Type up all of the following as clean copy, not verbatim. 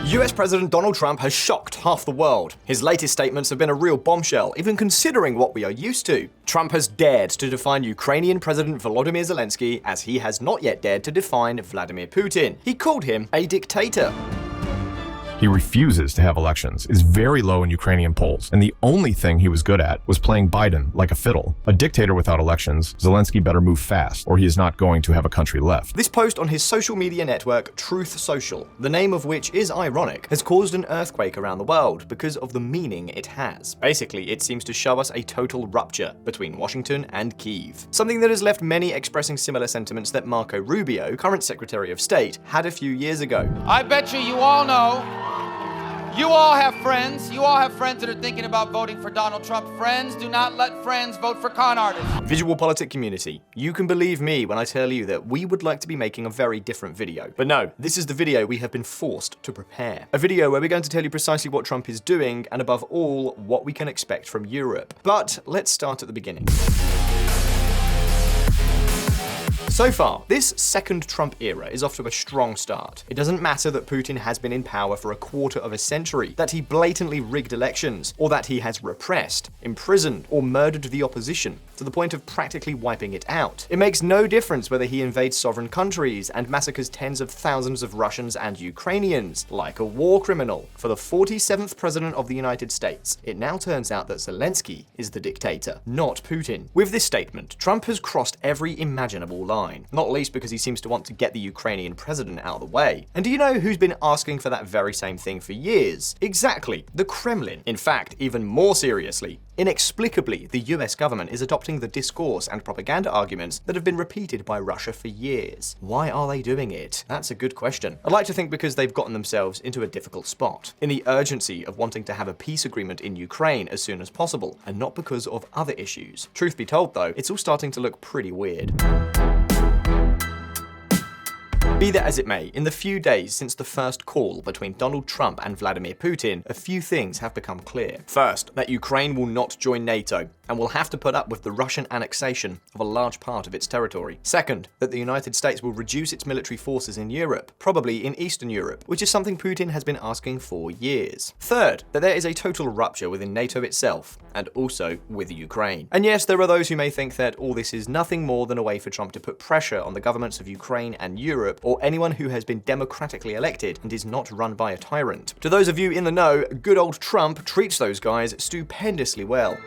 US President Donald Trump has shocked half the world. His latest statements have been a real bombshell, even considering what we are used to. Trump has dared to define Ukrainian President Volodymyr Zelensky as he has not yet dared to define Vladimir Putin. He called him a dictator. He refuses to have elections, is very low in Ukrainian polls, and the only thing he was good at was playing Biden like a fiddle. A dictator without elections, Zelensky better move fast, or he is not going to have a country left. This post on his social media network, Truth Social, the name of which is ironic, has caused an earthquake around the world because of the meaning it has. Basically, it seems to show us a total rupture between Washington and Kyiv. Something that has left many expressing similar sentiments that Marco Rubio, current Secretary of State, had a few years ago. I bet you all know. You all have friends. You all have friends that are thinking about voting for Donald Trump. Friends, do not let friends vote for con artists. VisualPolitik community, you can believe me when I tell you that we would like to be making a very different video. But no, this is the video we have been forced to prepare. A video where we're going to tell you precisely what Trump is doing and above all, what we can expect from Europe. But let's start at the beginning. So far, this second Trump era is off to a strong start. It doesn't matter that Putin has been in power for a quarter of a century, that he blatantly rigged elections, or that he has repressed, imprisoned, or murdered the opposition to the point of practically wiping it out. It makes no difference whether he invades sovereign countries and massacres tens of thousands of Russians and Ukrainians, like a war criminal. For the 47th president of the United States, it now turns out that Zelensky is the dictator, not Putin. With this statement, Trump has crossed every imaginable line. Not least because he seems to want to get the Ukrainian president out of the way. And do you know who's been asking for that very same thing for years? Exactly, the Kremlin. In fact, even more seriously, inexplicably, the US government is adopting the discourse and propaganda arguments that have been repeated by Russia for years. Why are they doing it? That's a good question. I'd like to think because they've gotten themselves into a difficult spot, in the urgency of wanting to have a peace agreement in Ukraine as soon as possible, and not because of other issues. Truth be told though, it's all starting to look pretty weird. Be that as it may, in the few days since the first call between Donald Trump and Vladimir Putin, a few things have become clear. First, that Ukraine will not join NATO and will have to put up with the Russian annexation of a large part of its territory. Second, that the United States will reduce its military forces in Europe, probably in Eastern Europe, which is something Putin has been asking for years. Third, that there is a total rupture within NATO itself, and also with Ukraine. And yes, there are those who may think that all this is nothing more than a way for Trump to put pressure on the governments of Ukraine and Europe, or anyone who has been democratically elected and is not run by a tyrant. To those of you in the know, good old Trump treats those guys stupendously well.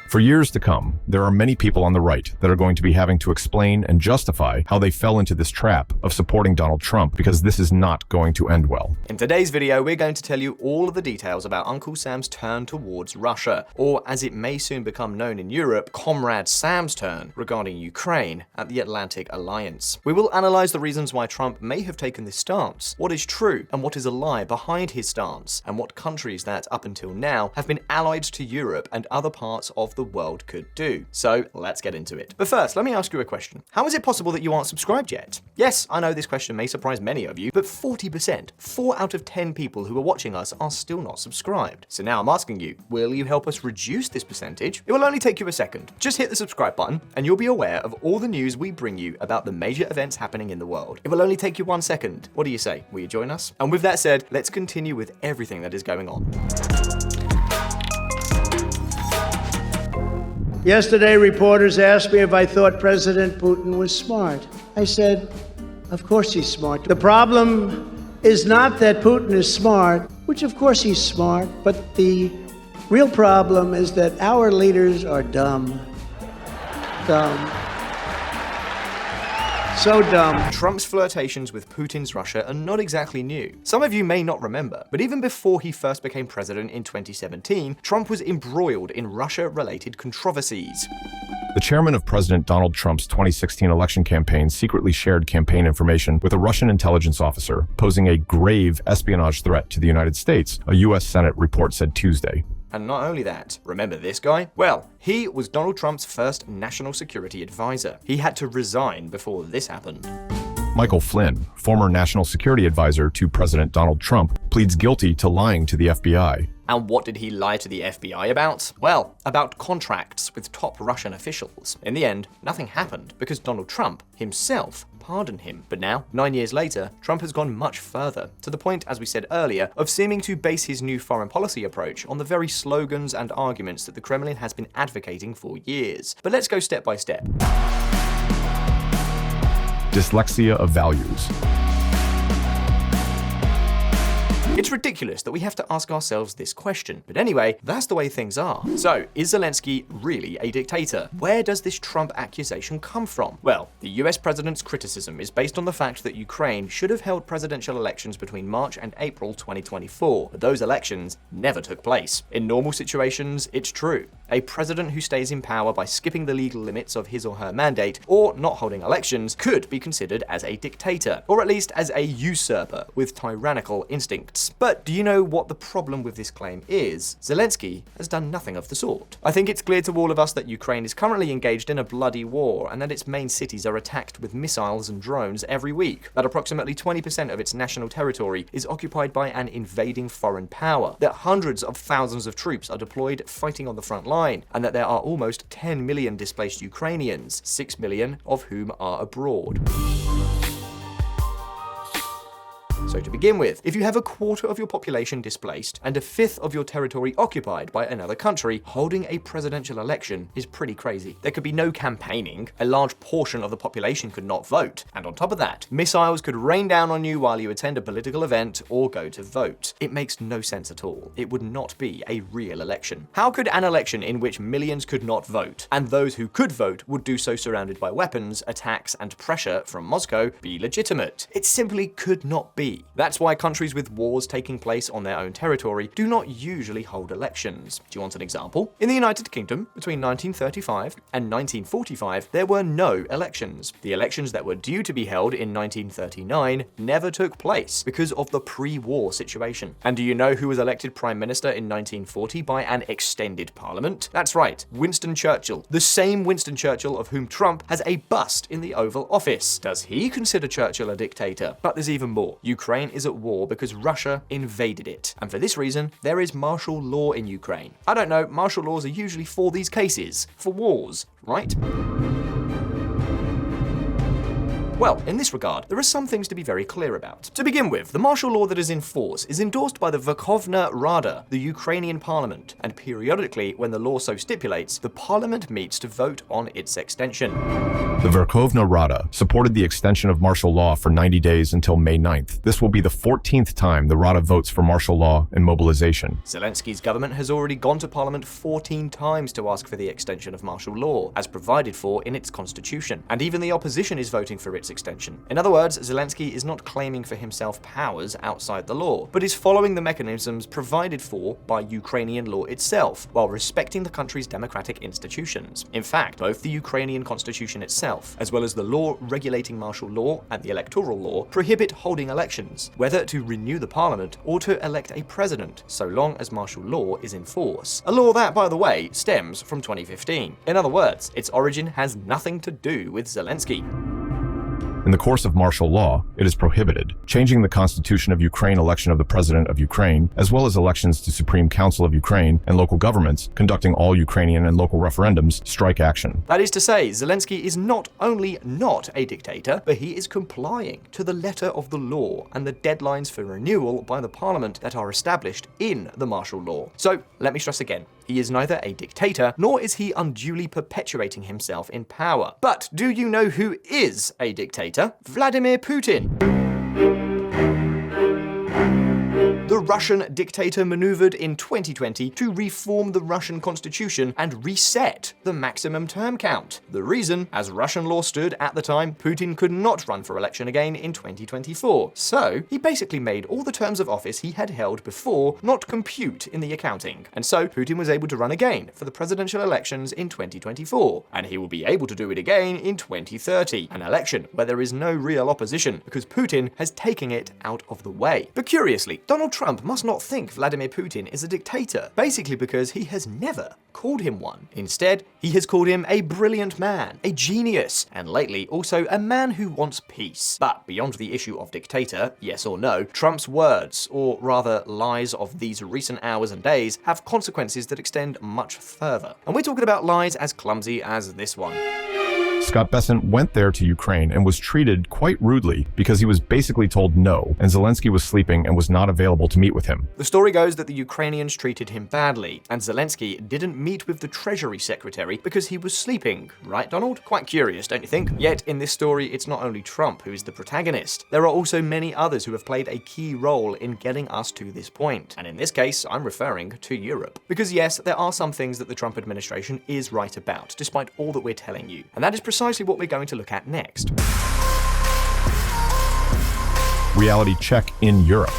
For years to come, there are many people on the right that are going to be having to explain and justify how they fell into this trap of supporting Donald Trump, because this is not going to end well. In today's video, we're going to tell you all of the details about Uncle Sam's turn towards Russia, or as it may soon become known in Europe, Comrade Sam's turn regarding Ukraine at the Atlantic Alliance. We will analyze the reasons why Trump may have taken this stance, what is true and what is a lie behind his stance, and what countries that up until now have been allied to Europe and other parts of the world could do. So let's get into it. But first, let me ask you a question. How is it possible that you aren't subscribed yet? Yes, I know this question may surprise many of you, but 40%, 4 out of 10 people who are watching us are still not subscribed. So now I'm asking you, will you help us reduce this percentage? It will only take you a second. Just hit the subscribe button and you'll be aware of all the news we bring you about the major events happening in the world. It will only take you 1 second. What do you say? Will you join us? And with that said, let's continue with everything that is going on. Yesterday, reporters asked me if I thought President Putin was smart. I said, of course he's smart. The problem is not that Putin is smart, which of course he's smart, but the real problem is that our leaders are dumb. Dumb. So dumb. Trump's flirtations with Putin's Russia are not exactly new. Some of you may not remember, but even before he first became president in 2017, Trump was embroiled in Russia-related controversies. The chairman of President Donald Trump's 2016 election campaign secretly shared campaign information with a Russian intelligence officer, posing a grave espionage threat to the United States, a U.S. Senate report said Tuesday. And not only that, remember this guy? Well, he was Donald Trump's first national security advisor. He had to resign before this happened. Michael Flynn, former national security advisor to President Donald Trump, pleads guilty to lying to the FBI. And what did he lie to the FBI about? Well, about contracts with top Russian officials. In the end, nothing happened because Donald Trump himself pardoned him. But now, 9 years later, Trump has gone much further, to the point, as we said earlier, of seeming to base his new foreign policy approach on the very slogans and arguments that the Kremlin has been advocating for years. But let's go step by step. Dyslexia of values. It's ridiculous that we have to ask ourselves this question. But anyway, that's the way things are. So, is Zelensky really a dictator? Where does this Trump accusation come from? Well, the US president's criticism is based on the fact that Ukraine should have held presidential elections between March and April 2024, but those elections never took place. In normal situations, it's true. A president who stays in power by skipping the legal limits of his or her mandate or not holding elections could be considered as a dictator, or at least as a usurper with tyrannical instincts. But do you know what the problem with this claim is? Zelensky has done nothing of the sort. I think it's clear to all of us that Ukraine is currently engaged in a bloody war and that its main cities are attacked with missiles and drones every week, that approximately 20% of its national territory is occupied by an invading foreign power, that hundreds of thousands of troops are deployed fighting on the front line, and that there are almost 10 million displaced Ukrainians, 6 million of whom are abroad. So to begin with, if you have a quarter of your population displaced and a fifth of your territory occupied by another country, holding a presidential election is pretty crazy. There could be no campaigning, a large portion of the population could not vote, and on top of that, missiles could rain down on you while you attend a political event or go to vote. It makes no sense at all. It would not be a real election. How could an election in which millions could not vote, and those who could vote would do so surrounded by weapons, attacks, and pressure from Moscow, be legitimate? It simply could not be. That's why countries with wars taking place on their own territory do not usually hold elections. Do you want an example? In the United Kingdom, between 1935 and 1945, there were no elections. The elections that were due to be held in 1939 never took place because of the pre-war situation. And do you know who was elected Prime Minister in 1940 by an extended parliament? That's right, Winston Churchill. The same Winston Churchill of whom Trump has a bust in the Oval Office. Does he consider Churchill a dictator? But there's even more. Ukraine is at war because Russia invaded it. And for this reason, there is martial law in Ukraine. I don't know, martial laws are usually for these cases, for wars, right? Well, in this regard, there are some things to be very clear about. To begin with, the martial law that is in force is endorsed by the Verkhovna Rada, the Ukrainian parliament, and periodically, when the law so stipulates, the parliament meets to vote on its extension. The Verkhovna Rada supported the extension of martial law for 90 days until May 9th. This will be the 14th time the Rada votes for martial law and mobilization. Zelensky's government has already gone to parliament 14 times to ask for the extension of martial law, as provided for in its constitution, and even the opposition is voting for its extension. In other words, Zelensky is not claiming for himself powers outside the law, but is following the mechanisms provided for by Ukrainian law itself, while respecting the country's democratic institutions. In fact, both the Ukrainian constitution itself, as well as the law regulating martial law and the electoral law, prohibit holding elections, whether to renew the parliament or to elect a president, so long as martial law is in force. A law that, by the way, stems from 2015. In other words, its origin has nothing to do with Zelensky. In the course of martial law, it is prohibited. Changing the constitution of Ukraine, election of the president of Ukraine, as well as elections to Supreme Council of Ukraine and local governments, conducting all Ukrainian and local referendums, strike action. That is to say, Zelensky is not only not a dictator, but he is complying to the letter of the law and the deadlines for renewal by the parliament that are established in the martial law. So, let me stress again. He is neither a dictator, nor is he unduly perpetuating himself in power. But do you know who is a dictator? Vladimir Putin. The Russian dictator maneuvered in 2020 to reform the Russian constitution and reset the maximum term count. The reason, as Russian law stood at the time, Putin could not run for election again in 2024. So, he basically made all the terms of office he had held before not compute in the accounting. And so, Putin was able to run again for the presidential elections in 2024. And he will be able to do it again in 2030, an election where there is no real opposition because Putin has taken it out of the way. But curiously, Donald Trump Trump must not think Vladimir Putin is a dictator, basically because he has never called him one. Instead, he has called him a brilliant man, a genius, and lately also a man who wants peace. But beyond the issue of dictator, yes or no, Trump's words, or rather lies of these recent hours and days, have consequences that extend much further. And we're talking about lies as clumsy as this one. Scott Bessent went there to Ukraine and was treated quite rudely because he was basically told no, and Zelensky was sleeping and was not available to meet with him. The story goes that the Ukrainians treated him badly, and Zelensky didn't meet with the Treasury Secretary because he was sleeping. Right, Donald? Quite curious, don't you think? Yet, in this story, it's not only Trump who is the protagonist. There are also many others who have played a key role in getting us to this point. And in this case, I'm referring to Europe. Because yes, there are some things that the Trump administration is right about, despite all that we're telling you. And that is precisely what we're going to look at next. Reality check in Europe.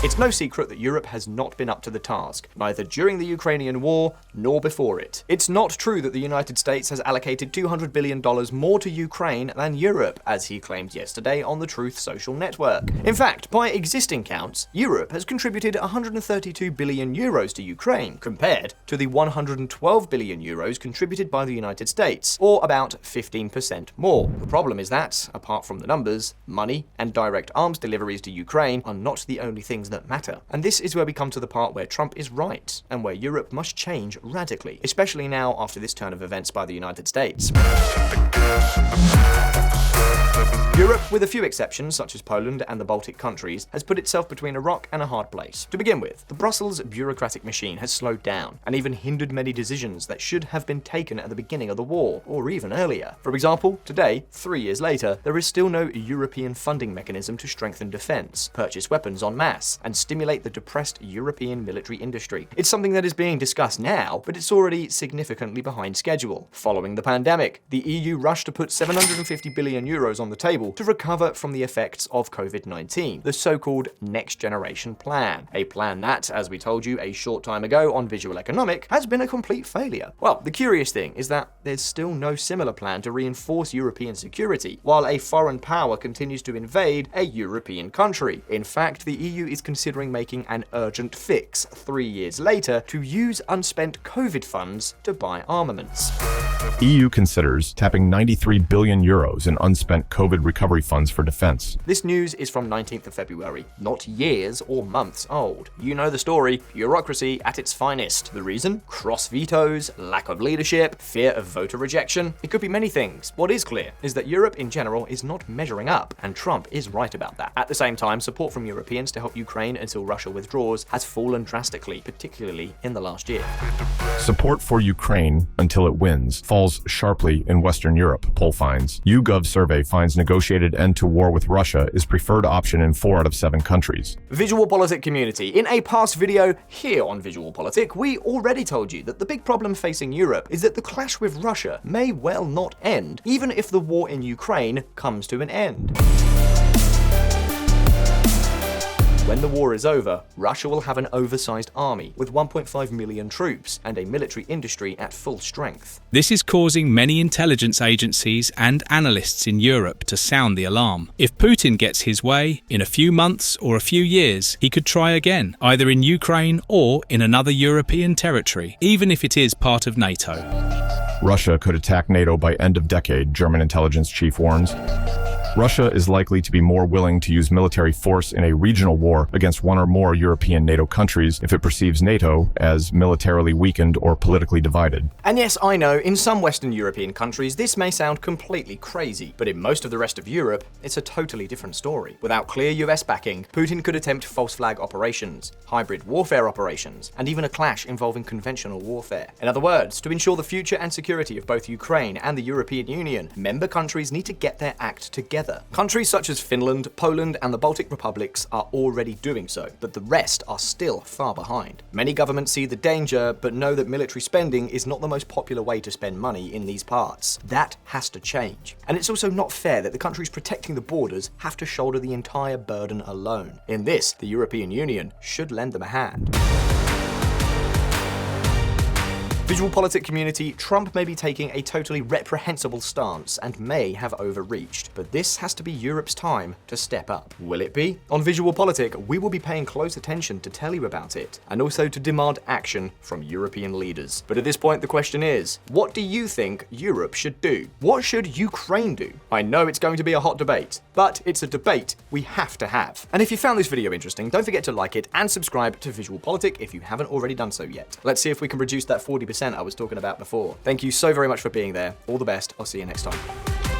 It's no secret that Europe has not been up to the task, neither during the Ukrainian war nor before it. It's not true that the United States has allocated $200 billion more to Ukraine than Europe, as he claimed yesterday on the Truth social network. In fact, by existing counts, Europe has contributed 132 billion euros to Ukraine, compared to the 112 billion euros contributed by the United States, or about 15% more. The problem is that, apart from the numbers, money and direct arms deliveries to Ukraine are not the only things that matter. And this is where we come to the part where Trump is right, and where Europe must change radically, especially now after this turn of events by the United States. Europe, with a few exceptions such as Poland and the Baltic countries, has put itself between a rock and a hard place. To begin with, the Brussels bureaucratic machine has slowed down and even hindered many decisions that should have been taken at the beginning of the war, or even earlier. For example, today, 3 years later, there is still no European funding mechanism to strengthen defense, purchase weapons en masse, and stimulate the depressed European military industry. It's something that is being discussed now, but it's already significantly behind schedule. Following the pandemic, the EU rushed to put 750 billion euros on the table to recover from the effects of COVID-19, the so-called Next Generation Plan. A plan that, as we told you a short time ago on Visual Economic, has been a complete failure. Well, the curious thing is that there's still no similar plan to reinforce European security, while a foreign power continues to invade a European country. In fact, the EU is considering making an urgent fix 3 years later to use unspent COVID funds to buy armaments. EU considers tapping 93 billion euros in unspent COVID recovery funds for defense. This news is from 19th of February, not years or months old. You know the story, bureaucracy at its finest. The reason? Cross vetoes, lack of leadership, fear of voter rejection. It could be many things. What is clear is that Europe in general is not measuring up, and Trump is right about that. At the same time, support from Europeans to help Ukraine until Russia withdraws has fallen drastically, particularly in the last year. Support for Ukraine until it wins falls sharply in Western Europe, poll finds. YouGov survey finds negotiated end to war with Russia is preferred option in 4 out of 7 countries. VisualPolitik community, in a past video here on VisualPolitik, we already told you that the big problem facing Europe is that the clash with Russia may well not end, even if the war in Ukraine comes to an end. When the war is over, Russia will have an oversized army with 1.5 million troops and a military industry at full strength. This is causing many intelligence agencies and analysts in Europe to sound the alarm. If Putin gets his way, in a few months or a few years, he could try again, either in Ukraine or in another European territory, even if it is part of NATO. Russia could attack NATO by end of decade, German intelligence chief warns. Russia is likely to be more willing to use military force in a regional war against one or more European NATO countries if it perceives NATO as militarily weakened or politically divided. And yes, I know, in some Western European countries this may sound completely crazy, but in most of the rest of Europe, it's a totally different story. Without clear US backing, Putin could attempt false flag operations, hybrid warfare operations, and even a clash involving conventional warfare. In other words, to ensure the future and security of both Ukraine and the European Union, member countries need to get their act together. Countries such as Finland, Poland, and the Baltic republics are already doing so, but the rest are still far behind. Many governments see the danger, but know that military spending is not the most popular way to spend money in these parts. That has to change. And it's also not fair that the countries protecting the borders have to shoulder the entire burden alone. In this, the European Union should lend them a hand. VisualPolitik community, Trump may be taking a totally reprehensible stance and may have overreached, but this has to be Europe's time to step up. Will it be? On VisualPolitik, we will be paying close attention to tell you about it, and also to demand action from European leaders. But at this point, the question is, what do you think Europe should do? What should Ukraine do? I know it's going to be a hot debate, but it's a debate we have to have. And if you found this video interesting, don't forget to like it and subscribe to VisualPolitik if you haven't already done so yet. Let's see if we can produce that 40% I was talking about before. Thank you so very much for being there. All the best. I'll see you next time.